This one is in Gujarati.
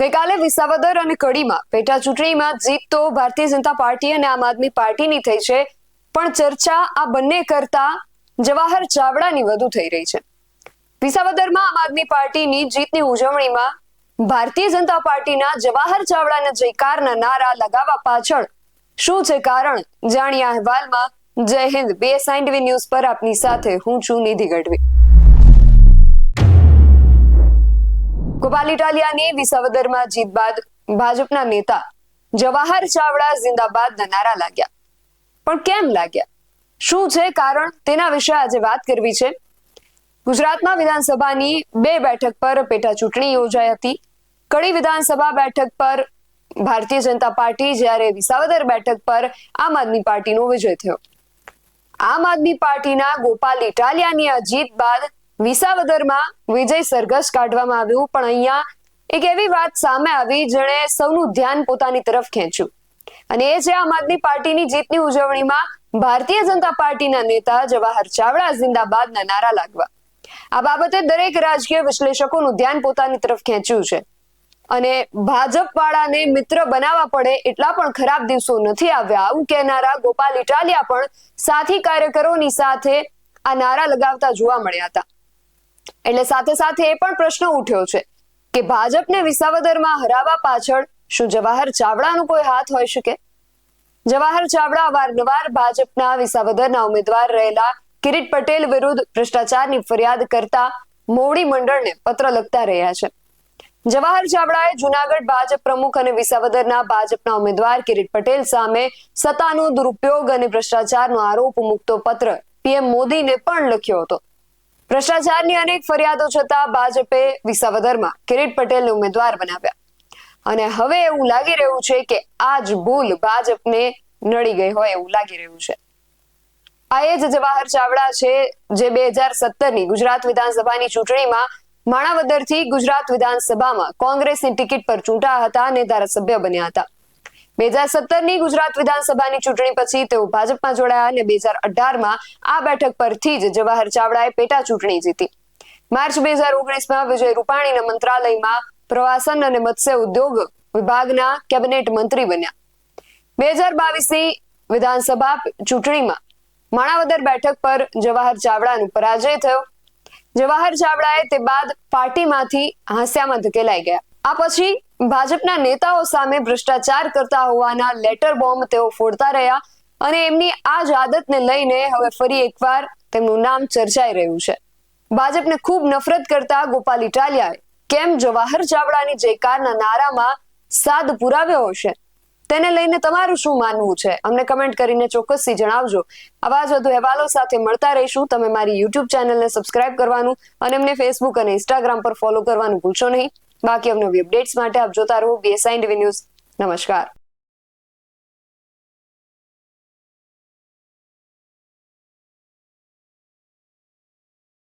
ગઈકાલે વિસાવદર અને કડીમાં પેટા ચૂંટણીમાં જીત તો ભારતીય જનતા પાર્ટી અને આમ આદમી પાર્ટીની થઈ છે, પણ ચર્ચા આ બંને કરતા જવાહર ચાવડાની વધુ થઈ રહી છે. વિસાવદરમાં આમ આદમી પાર્ટીની જીતની ઉજવણીમાં ભારતીય જનતા પાર્ટીના જવાહર ચાવડાના જયકારના નારા લગાવવા પાછળ શું છે કારણ, જાણીએ આ અહેવાલમાં. જય હિન્દ. BSI ન્યૂઝ પર આપની સાથે હું છું નિધિ ગઢવી. ગોપાલ ઇટાલિયાની વિસાવદરમાં જીત બાદ ભાજપના નેતા જવાહર ચાવડા જિંદાબાદના નારા લાગ્યા. પણ કેમ લાગ્યા, શું છે કારણ, તેના વિશે આજે વાત કરવી છે. ગુજરાતમાં વિધાનસભાની 2 બેઠક પર પેટા ચૂંટણી યોજાઈ હતી. કડી વિધાનસભા બેઠક પર ભારતીય જનતા પાર્ટી, જ્યારે વિસાવદર બેઠક પર આમ આદમી પાર્ટીનો વિજય થયો. આમ આદમી પાર્ટીના ગોપાલ ઇટાલિયાની આ જીત બાદ વિસાવદરમાં વિજય સરઘસ કાઢવામાં આવ્યું, પણ અહીંયા એક એવી વાત સામે આવી જેણે સૌનું ધ્યાન પોતાની તરફ ખેંચ્યું, અને એ છે આમ આદમી પાર્ટીની જીતની ઉજવણીમાં ભારતીય જનતા પાર્ટીના નેતા જવાહર ચાવડા જિંદાબાદના નારા લાગવા. આ બાબતે દરેક રાજકીય વિશ્લેષકોનું ધ્યાન પોતાની તરફ ખેંચ્યું છે, અને ભાજપ વાળાને મિત્ર બનાવવા પડે એટલા પણ ખરાબ દિવસો નથી આવ્યા, આવું કહેનારા ગોપાલ ઇટાલિયા પણ સાથી કાર્યકરોની સાથે આ નારા લગાવતા જોવા મળ્યા હતા. એટલે સાથે સાથે એ પણ પ્રશ્ન ઉઠ્યો છે કે ભાજપને વિસાવદરમાં હરાવવા પાછળ શું જવાહર ચાવડાનો કોઈ હાથ હોઈ શકે? જવાહર ચાવડા અવારનવાર ભાજપના વિસાવદરના ઉમેદવાર રહેલા કિરીટ પટેલ વિરુદ્ધ ભ્રષ્ટાચારની ફરિયાદ કરતા મોવડી મંડળને પત્ર લખતા રહ્યા છે. જવાહર ચાવડાએ જૂનાગઢ ભાજપ પ્રમુખ અને વિસાવદરના ભાજપના ઉમેદવાર કિરીટ પટેલ સામે સત્તાનો દુરુપયોગ અને ભ્રષ્ટાચારનો આરોપ મૂકતો પત્ર PM મોદીને પણ લખ્યો હતો. ભ્રષ્ટાચારની અનેક ફરિયાદો છતાં ભાજપે વિસાવદરમાં કિરીટ પટેલને ઉમેદવાર બનાવ્યા, અને હવે એવું લાગી રહ્યું છે કે આ જ ભૂલ ભાજપને નડી ગઈ હોય એવું લાગી રહ્યું છે. આ એ જ જવાહર ચાવડા છે જે 2017ની ગુજરાત વિધાનસભાની ચૂંટણીમાં માણાવદરથી ગુજરાત વિધાનસભામાં કોંગ્રેસની ટિકિટ પર ચૂંટાયા હતા અને ધારાસભ્ય બન્યા હતા. 2017ની ગુજરાત વિધાનસભાની ચૂંટણી પછી તેઓ ભાજપમાં જોડાયા અને 2018માં આ બેઠક પરથી જ જવાહર ચાવડાએ પેટા ચૂંટણી જીતી. માર્ચ 2019માં વિજય રૂપાણીના મંત્રાલયમાં પ્રવાસન અને મત્સ્ય ઉદ્યોગ વિભાગના કેબિનેટ મંત્રી બન્યા. 2022ની વિધાનસભા ચૂંટણીમાં માણાવદર બેઠક પર જવાહર ચાવડાનો પરાજય થયો. જવાહર ચાવડાએ તે બાદ પાર્ટીમાંથી હાંસિયામાં ધકેલાઈ ગયા. આ પછી ભાજપના નેતાઓ સામે ભ્રષ્ટાચાર કરતા હોવાના લેટર બોમ્બ તેઓ ફોડતા રહ્યા, અને એમની આ જ આદતને લઈને હવે ફરી એકવાર તેમનું નામ ચર્ચાઈ રહ્યું છે. ભાજપને ખૂબ નફરત કરતા ગોપાલ ઇટાલિયાએ કેમ જવાહર ચાવડાની જયકારના નારામાં સાદ પુરાવ્યો હશે, તેને લઈને તમારું શું માનવું છે? અમને કમેન્ટ કરીને ચોક્કસથી જણાવજો. આવા જ વધુ અહેવાલો સાથે મળતા રહીશું. તમે મારી YouTube ચેનલને સબસ્ક્રાઇબ કરવાનું અને અમને Facebook અને Instagram પર ફોલો કરવાનું ભૂલશો નહીં. બાકી અવનવી અપડેટ્સ માટે આપ જોતા રહો BSI ન્યૂઝ. નમસ્કાર.